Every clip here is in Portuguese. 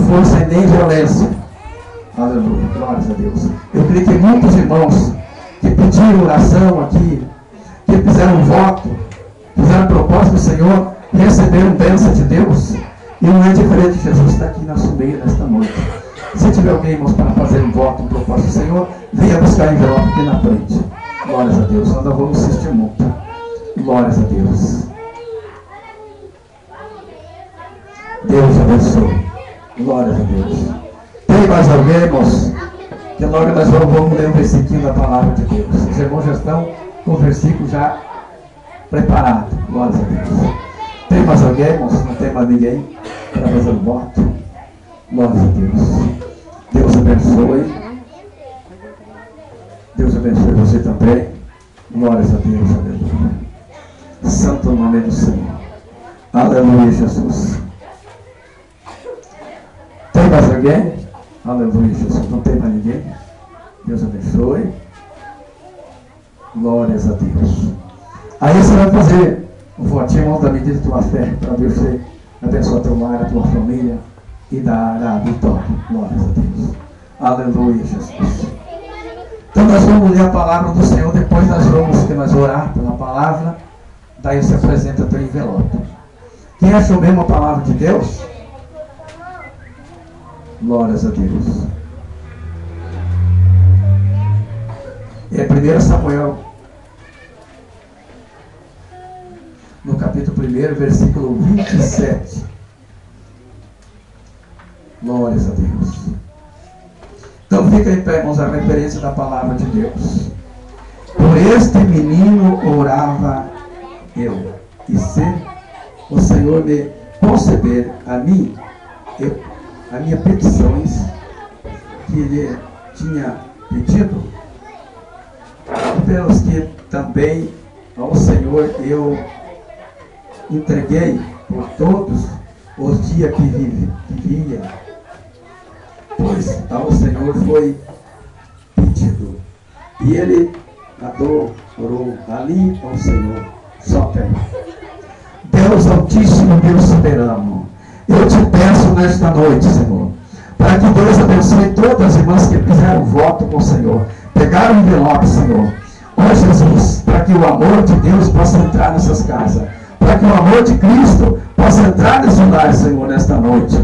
força e nem violência. Aleluia, glórias a Deus. Eu creio que muitos irmãos que pediram oração aqui, que fizeram voto, fizeram propósito do Senhor, receberam bênção de Deus. E não é diferente, Jesus está aqui na nosso meio nesta noite. Se tiver alguém, irmãos, para fazer um voto, um propósito do Senhor, venha buscar envelope aqui na frente. Glórias a Deus, nós vamos assistir muito. Glórias a Deus. Deus abençoe. Glórias a Deus. Tem mais alguém, irmãos? Que logo nós vamos ler um versículo da palavra de Deus. Os irmãos já estão com o versículo já preparado. Glórias a Deus. Tem mais alguém, irmãos? Não tem mais ninguém para fazer um voto? Glórias a Deus. Deus abençoe. Deus abençoe você também. Glórias a Deus. Aleluia. Santo nome do Senhor. Aleluia, Jesus. Tem mais alguém? Aleluia, Jesus. Não tem mais ninguém? Deus abençoe. Glórias a Deus. Aí você vai fazer um votinho, irmão, da medida de tua fé, para Deus você abençoar teu lar, a tua família e dar a vitória. Glórias a Deus. Aleluia, Jesus. Então nós vamos ler a palavra do Senhor, depois nós vamos orar pela palavra, daí você apresenta teu envelope. Quem achou mesmo a palavra de Deus? Glórias a Deus. É 1 Samuel, no capítulo 1, versículo 27. Glórias a Deus. Então fica em pé, irmãos, a referência da palavra de Deus. Por este menino orava eu, e se o Senhor me conceder a mim, as minhas petições que ele tinha pedido, pelos que também ao Senhor eu entreguei por todos os dias que vivia, pois ao Senhor foi pedido, e ele adorou ali ao Senhor, só tem. Deus Altíssimo, Deus Soberano, eu te peço nesta noite, Senhor, para que Deus abençoe todas as irmãs que fizeram voto com o Senhor, pegaram o envelope, Senhor. Ó Jesus, para que o amor de Deus possa entrar nessas casas, para que o amor de Cristo possa entrar nesse lar, Senhor, nesta noite.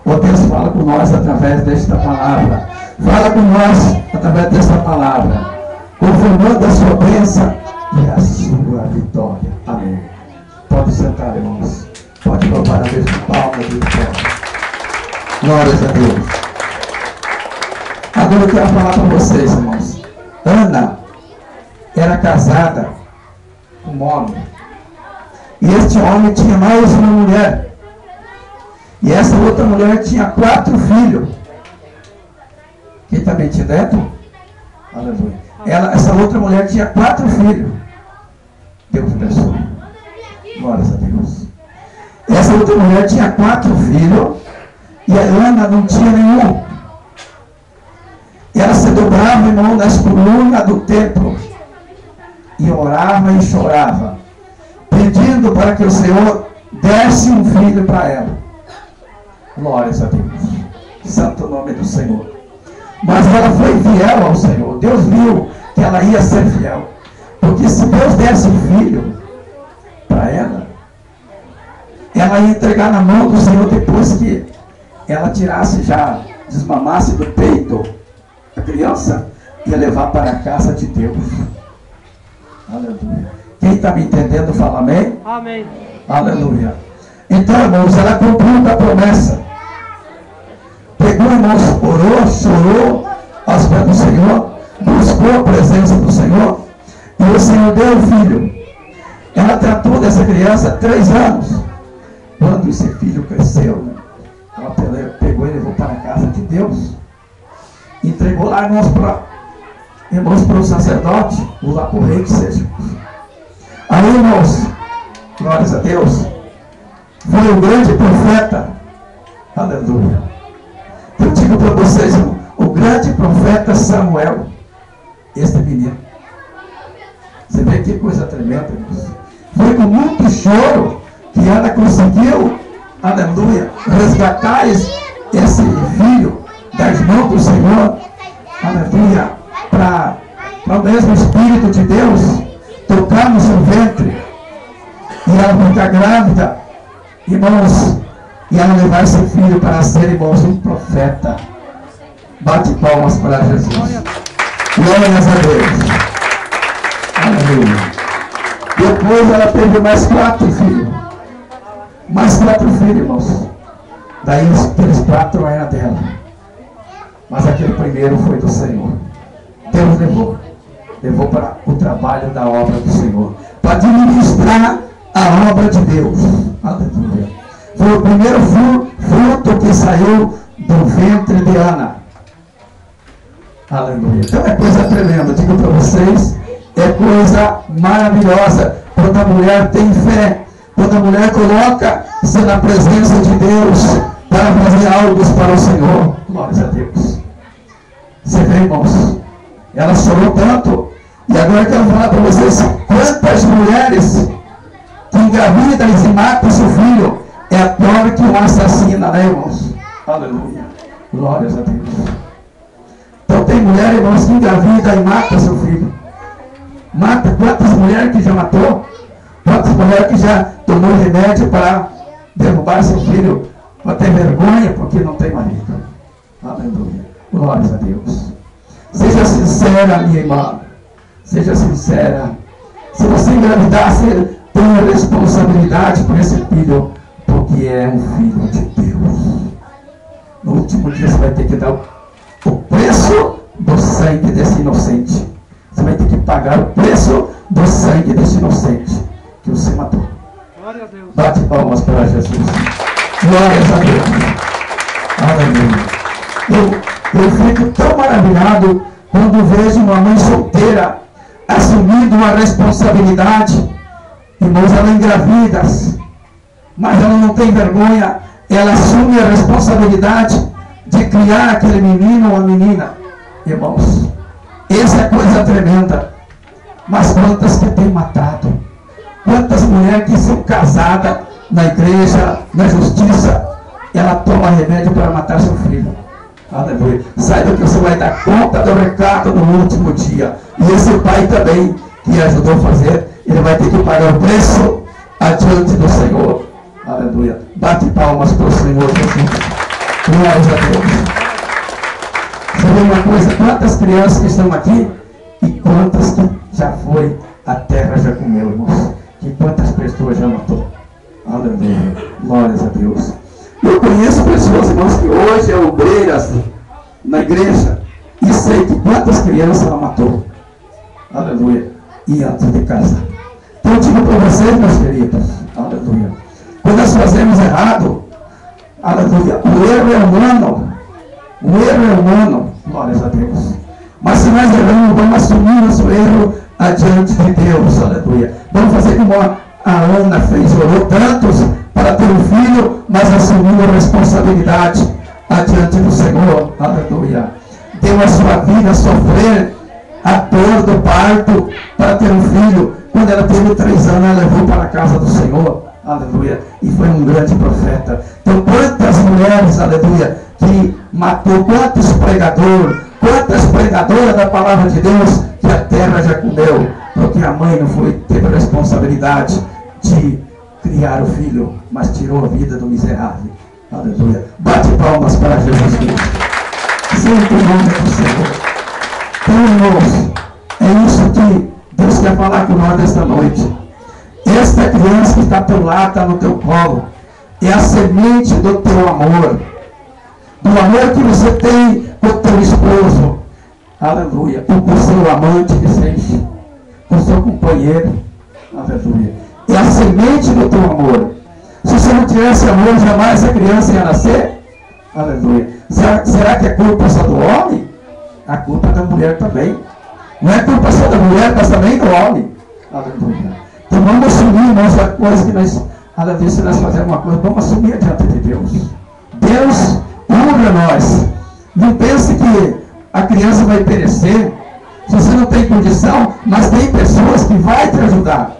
Ó Deus, fala com nós através desta palavra. Fala com nós através desta palavra, confirmando a sua bênção e a sua vitória. Amém. Pode sentar, irmãos. Pode louvar a Deus com palmas de vitória. Glórias a Deus. Agora eu quero falar para vocês, irmãos. Ana era casada com um homem. E este homem tinha mais uma mulher. E essa outra mulher tinha 4 filhos. Quem está me entendendo? Aleluia. Essa outra mulher tinha 4 filhos. Deus abençoe. Glórias a Deus. Essa outra mulher tinha 4 filhos. E a Ana não tinha nenhum. Ela se dobrava, irmão, nas colunas do templo. E orava e chorava, pedindo para que o Senhor desse um filho para ela. Glórias a Deus. Santo nome do Senhor. Mas ela foi fiel ao Senhor. Deus viu que ela ia ser fiel. Porque se Deus desse um filho para ela, ela ia entregar na mão do Senhor depois que ela tirasse já, desmamasse do peito a criança, ia levar para a casa de Deus. Aleluia. Quem está me entendendo, fala amém? Amém. Aleluia. Então, irmãos, ela cumpriu a promessa. Pegou, irmãos, orou, chorou aos pés do Senhor, buscou a presença do Senhor, e o Senhor deu o filho. Ela tratou dessa criança 3 anos. Quando esse filho cresceu, ela pegou e levou para a casa de Deus. Entregou lá, irmãos, para o sacerdote, ou lá para o rei que seja. Aí, irmãos, glórias a Deus, foi o grande profeta. Aleluia. Eu digo para vocês, irmão, o grande profeta Samuel, este menino. Você vê que coisa tremenda, irmãos. Foi com muito choro que Ana conseguiu, aleluia, resgatar esse filho das mãos do Senhor, aleluia, para o mesmo Espírito de Deus tocar no seu ventre e ela ficar grávida, irmãos, e ela levar esse filho para ser, irmãos, um profeta. Bate palmas para Jesus. Glórias a Deus. Aleluia. Depois ela teve mais 4 filhos. Mais 4 filhos, irmãos. Daí aqueles 4 eram dela. Mas aquele primeiro foi do Senhor. Deus levou. Levou para o trabalho da obra do Senhor. Para administrar a obra de Deus. Aleluia. Foi o primeiro fruto que saiu do ventre de Ana. Aleluia. Então é coisa tremenda. Digo para vocês, é coisa maravilhosa. Quando a mulher tem fé, quando a mulher coloca-se na presença de Deus para fazer algo para o Senhor. Glórias a Deus. Você vê, irmãos, ela chorou tanto. E agora eu quero falar para vocês quantas mulheres que engravidam e matam seu filho. É a pior que uma assassina, né, irmãos? Aleluia. Glórias a Deus. Então tem mulher, irmãos, que engravida e mata seu filho. Mata. Quantas mulheres que já matou? Quantas mulheres que já tomou remédio para derrubar seu filho, para ter vergonha porque não tem marido? Aleluia. Glórias a Deus. Seja sincera, minha irmã. Seja sincera. Se você engravidar, você tem responsabilidade por esse filho, porque é um filho de Deus. No último dia você vai ter que dar o preço do sangue desse inocente. Você vai ter que pagar o preço do sangue desse inocente que você matou. Glória a Deus. Bate palmas para Jesus. Glórias a Deus. Aleluia. Eu fico tão maravilhado quando vejo uma mãe solteira assumindo uma responsabilidade. Irmãos, ela engravida, mas ela não tem vergonha. Ela assume a responsabilidade de criar aquele menino ou a menina. Irmãos, essa é coisa tremenda. Mas quantas que tem matado? Quantas mulheres que são casadas na igreja, na justiça, ela toma remédio para matar seu filho. Aleluia. Saiba que você vai dar conta do recado no último dia. E esse pai também, que ajudou a fazer, ele vai ter que pagar o preço adiante do Senhor. Aleluia. Bate palmas para o Senhor Jesus. Glórias a Deus. Você vê uma coisa, quantas crianças que estão aqui e quantas que já foi, a terra já comeu, irmãos. E quantas pessoas já matou. Aleluia. Glórias a Deus. Eu conheço pessoas, irmãos, que hoje é obreiras na igreja e sei que quantas crianças ela matou. Aleluia. E antes de casar. Então eu digo para vocês, meus queridos, aleluia. Quando nós fazemos errado, aleluia, o erro é humano. O erro é humano. Glórias a Deus. Mas se nós erramos, vamos assumir nosso erro adiante de Deus. Aleluia. Vamos fazer como a Ana fez, orou tantos para ter um filho, mas assumiu a responsabilidade adiante do Senhor. Aleluia. Deu a sua vida a sofrer a dor do parto para ter um filho. Quando ela teve 3 anos, ela levou para a casa do Senhor. Aleluia. E foi um grande profeta. Então, quantas mulheres, aleluia, que matou, quantas pregadoras da palavra de Deus, que a terra já comeu, porque a mãe não teve a responsabilidade de criar o filho, mas tirou a vida do miserável. Aleluia. Bate palmas para Jesus Cristo. Sempre o nome do Senhor. Então, irmãos, é isso que Deus quer falar com nós esta noite. Esta criança que está ao teu lado, está no teu colo, é a semente do teu amor. Do amor que você tem com o teu esposo. Aleluia. Ou com o seu amante que seja. Com o seu companheiro. Aleluia. É a semente do teu amor. Se você não tivesse amor, jamais a criança ia nascer. Aleluia. Será que é culpa só do homem? A culpa é da mulher também. Não é culpa só da mulher, mas também do homem. Aleluia. Então vamos assumir, irmãos, a coisa que nós, aleluia, se nós fazermos uma coisa, vamos assumir diante de Deus. Deus honra nós. Não pense que a criança vai perecer. Se você não tem condição, mas tem pessoas que vão te ajudar.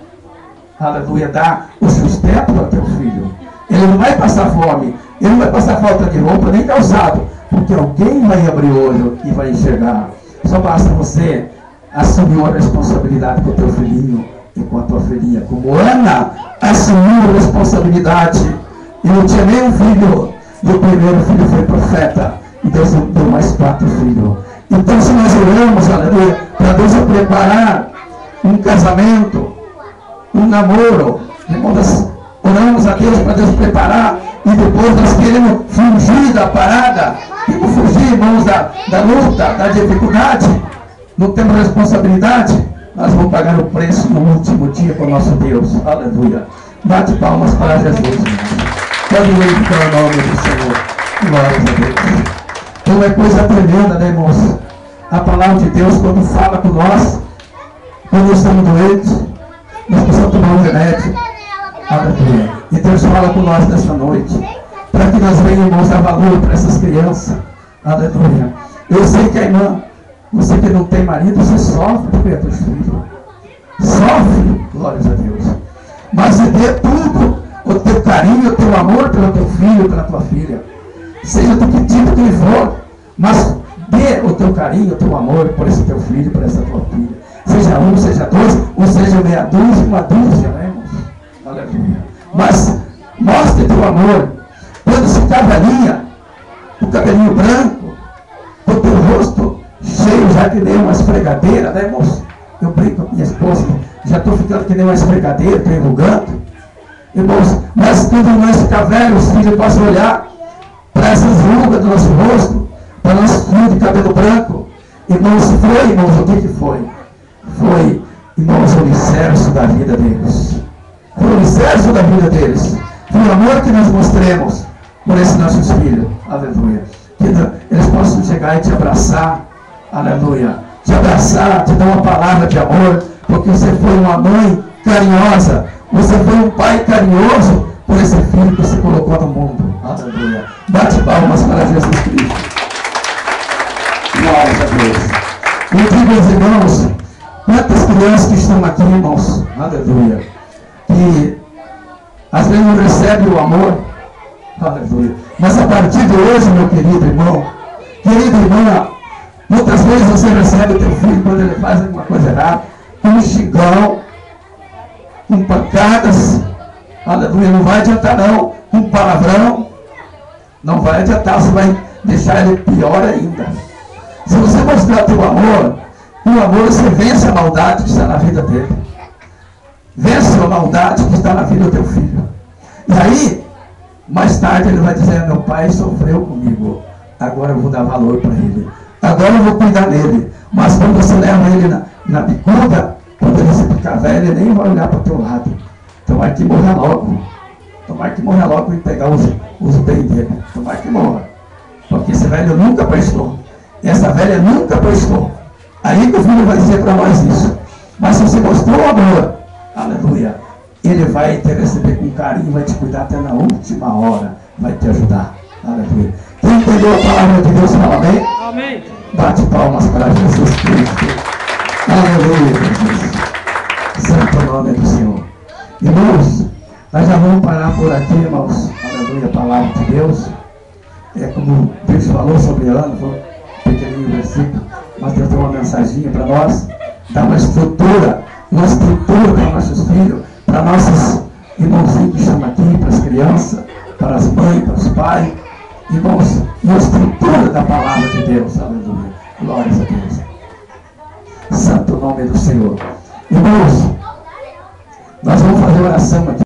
Aleluia, dar o sustento para teu filho. Ele não vai passar fome. Ele não vai passar falta de roupa, nem calçado, porque alguém vai abrir o olho e vai enxergar. Só basta você assumir uma responsabilidade com o teu filhinho e com a tua filhinha. Como Ana assumiu a responsabilidade. E não tinha nenhum filho. E o primeiro filho foi profeta. E Deus deu mais 4 filhos. Então, se nós oramos, aleluia, para Deus preparar um casamento, um namoro, nós oramos a Deus para Deus preparar, e depois nós queremos fugir da parada, queremos fugir, irmãos, da luta, da dificuldade, não temos responsabilidade, nós vamos pagar o preço no último dia com o nosso Deus. Aleluia. Bate palmas para Jesus, irmãos. Pode glorificar o nome do Senhor. Glória a Deus. Então é coisa tremenda, né, irmãos? A palavra de Deus, quando fala com nós, quando estamos doentes, nós precisamos tomar um remédio. Aleluia. E Deus fala com nós nessa noite, para que nós venhamos dar valor para essas crianças. Aleluia. Eu sei que a irmã, você que não tem marido, você sofre por ter filho. Sofre, glórias a Deus. Mas se dê tudo, o teu carinho, o teu amor pelo teu filho, pela tua filha. Seja do que tipo que ele for, mas dê o teu carinho, o teu amor por esse teu filho, por essa tua filha. Seja um, seja dois, ou seja meia dúzia, uma dúzia, né, irmãos? Aleluia. Mas mostre teu amor. Quando se ficar velhinha, o cabelinho branco, o teu rosto cheio já que nem uma esfregadeira, né, irmãos? Eu brinco com minha esposa, já estou ficando que nem uma esfregadeira, estou enrugando. Irmãos, mas quando nós ficar velhos, os filhos possam olhar para essas rugas do nosso rosto, para o nosso fio de cabelo branco. Irmãos, foi, irmãos, o que foi? Foi, irmãos, o alicerce da vida deles. Foi o alicerce da vida deles. Foi o amor que nós mostremos por esses nossos filhos. Aleluia. Que eles possam chegar e te abraçar. Aleluia. Te abraçar, te dar uma palavra de amor, porque você foi uma mãe carinhosa. Você foi um pai carinhoso por esse filho que você colocou no mundo. Aleluia. Bate palmas para Jesus Cristo. Glória a Deus. Eu digo aos irmãos, quantas crianças que estão aqui, irmãos, aleluia, que às vezes não recebem o amor, aleluia. Mas a partir de hoje, meu querido irmão, querida irmã, muitas vezes você recebe o teu filho quando ele faz alguma coisa errada, com um xingão, com pancadas, aleluia, não vai adiantar não, com palavrão, não vai adiantar, você vai deixar ele pior ainda. Se você mostrar teu amor, com o amor você vence a maldade que está na vida dele, vence a maldade que está na vida do teu filho, e aí, mais tarde ele vai dizer, meu pai sofreu comigo, agora eu vou dar valor para ele, agora eu vou cuidar dele. Mas quando você leva ele na bicuda, quando ele ficar velho, ele nem vai olhar para o teu lado. Tomara que morra logo. Tomara que morra logo e pegar os bens dele. Tomara que morra. Porque esse velho nunca prestou. Essa velha nunca prestou. Aí que o filho vai dizer para nós isso. Mas se você mostrou o amor, aleluia, ele vai te receber com carinho, vai te cuidar até na última hora. Vai te ajudar. Aleluia. Quem entendeu a palavra de Deus, fala amém? Amém. Bate palmas para Jesus Cristo. Aleluia, Jesus. Santo nome do Senhor. Irmãos, nós já vamos parar por aqui, irmãos. Aleluia, a palavra de Deus. É como Deus falou sobre Ana, foi um pequenininho versículo, mas Deus deu uma mensaginha para nós, dá uma estrutura para nossos filhos, para nossos irmãozinhos que estão aqui, para as crianças, para as mães, para os pais. Irmãos, uma estrutura da palavra de Deus. Aleluia. Glórias a Deus. Santo nome do Senhor. Irmãos, nós vamos fazer oração aqui.